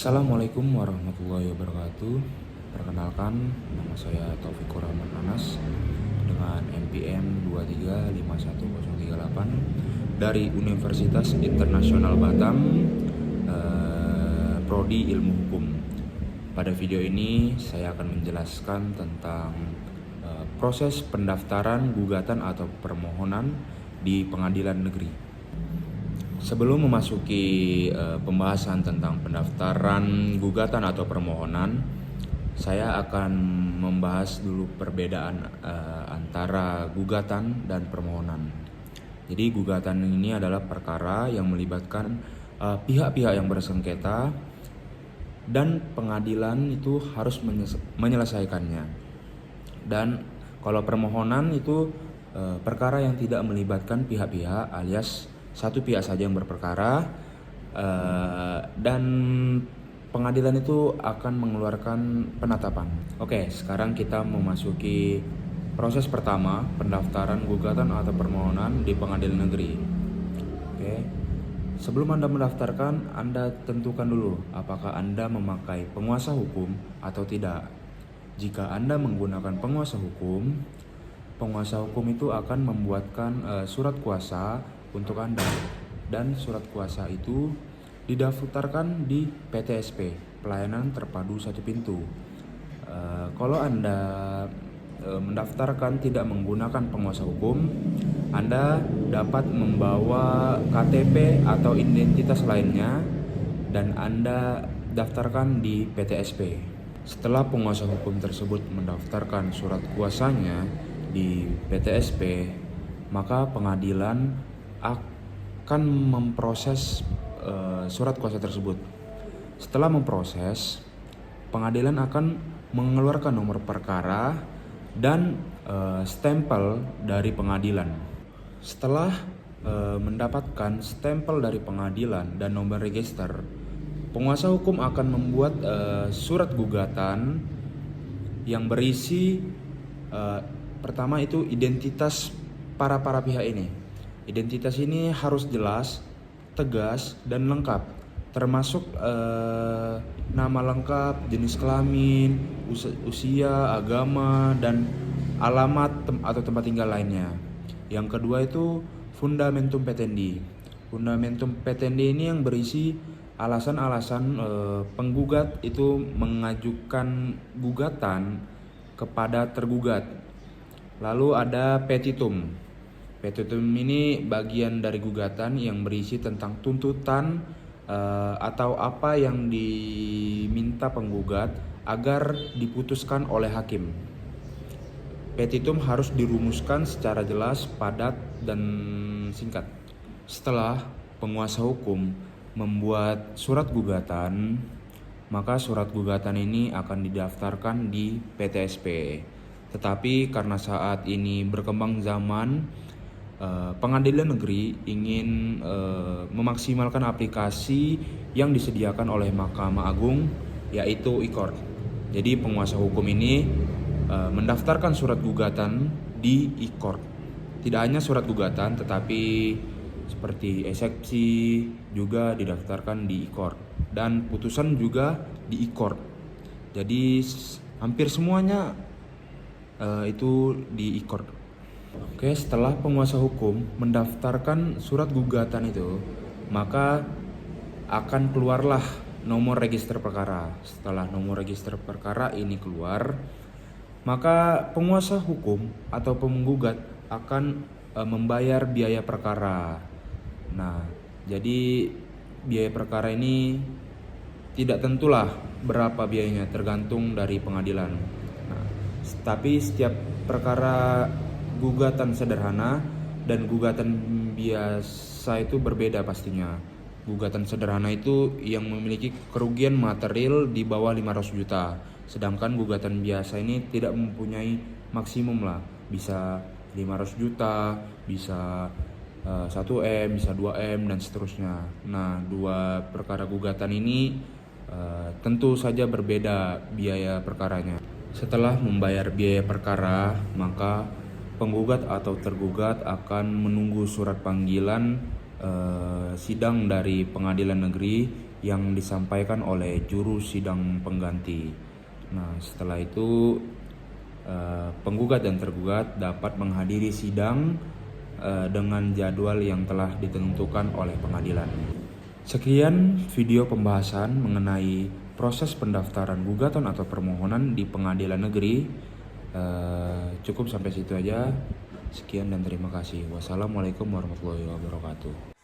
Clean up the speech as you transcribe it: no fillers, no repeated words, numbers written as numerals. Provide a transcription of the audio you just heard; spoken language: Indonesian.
Assalamualaikum warahmatullahi wabarakatuh. Perkenalkan, nama saya Taufikur Rahman Anas dengan NPM 2351038 dari Universitas Internasional Batam, Prodi Ilmu Hukum. Pada video ini saya akan menjelaskan tentang proses pendaftaran gugatan atau permohonan di pengadilan negeri. Sebelum memasuki pembahasan tentang pendaftaran gugatan atau permohonan, saya akan membahas dulu perbedaan antara gugatan dan permohonan. Jadi gugatan ini adalah perkara yang melibatkan pihak-pihak yang bersengketa dan pengadilan itu harus menyelesaikannya. Dan kalau permohonan itu perkara yang tidak melibatkan pihak-pihak alias satu pihak saja yang berperkara, dan pengadilan itu akan mengeluarkan penetapan. Oke, sekarang kita memasuki proses pertama, pendaftaran gugatan atau permohonan di pengadilan negeri. Oke, sebelum Anda mendaftarkan, Anda tentukan dulu apakah Anda memakai penguasa hukum atau tidak. Jika Anda menggunakan penguasa hukum itu akan membuatkan surat kuasa untuk Anda, dan surat kuasa itu didaftarkan di PTSP, Pelayanan Terpadu Satu Pintu. Kalau Anda mendaftarkan tidak menggunakan penguasa hukum, Anda dapat membawa KTP atau identitas lainnya dan Anda daftarkan di PTSP. Setelah penguasa hukum tersebut mendaftarkan surat kuasanya di PTSP, maka pengadilan akan memproses surat kuasa tersebut. Setelah memproses, pengadilan akan mengeluarkan nomor perkara dan stempel dari pengadilan. Setelah mendapatkan stempel dari pengadilan dan nomor register, penguasa hukum akan membuat surat gugatan yang berisi pertama itu identitas para pihak ini. Identitas ini harus jelas, tegas, dan lengkap, termasuk nama lengkap, jenis kelamin, usia, agama, dan alamat atau tempat tinggal lainnya. Yang kedua itu fundamentum petendi. Fundamentum petendi ini yang berisi alasan-alasan penggugat itu mengajukan gugatan kepada tergugat. Lalu ada petitum. Petitum ini bagian dari gugatan yang berisi tentang tuntutan atau apa yang diminta penggugat agar diputuskan oleh hakim. Petitum harus dirumuskan secara jelas, padat, dan singkat. Setelah penguasa hukum membuat surat gugatan, maka surat gugatan ini akan didaftarkan di PTSP. Tetapi karena saat ini berkembang zaman, pengadilan negeri ingin memaksimalkan aplikasi yang disediakan oleh Mahkamah Agung, yaitu e-court. Jadi penguasa hukum ini mendaftarkan surat gugatan di e-court. Tidak hanya surat gugatan, tetapi seperti eksepsi juga didaftarkan di e-court, dan putusan juga di e-court. Jadi hampir semuanya itu di e-court. Oke, setelah penguasa hukum mendaftarkan surat gugatan itu, maka akan keluarlah nomor register perkara. Setelah nomor register perkara ini keluar, maka penguasa hukum atau penggugat akan membayar biaya perkara. Nah, jadi biaya perkara ini tidak tentulah berapa biayanya, tergantung dari pengadilan. Nah, tapi setiap perkara gugatan sederhana dan gugatan biasa itu berbeda pastinya. Gugatan sederhana itu yang memiliki kerugian material di bawah 500 juta. Sedangkan gugatan biasa ini tidak mempunyai maksimum lah. Bisa 500 juta, bisa 1M, bisa 2M, dan seterusnya. Nah, dua perkara gugatan ini tentu saja berbeda biaya perkaranya. Setelah membayar biaya perkara, maka penggugat atau tergugat akan menunggu surat panggilan sidang dari pengadilan negeri yang disampaikan oleh juru sidang pengganti. Nah, setelah itu penggugat dan tergugat dapat menghadiri sidang dengan jadwal yang telah ditentukan oleh pengadilan. Sekian video pembahasan mengenai proses pendaftaran gugatan atau permohonan di pengadilan negeri. Cukup sampai situ aja. Sekian dan terima kasih. Wassalamualaikum warahmatullahi wabarakatuh.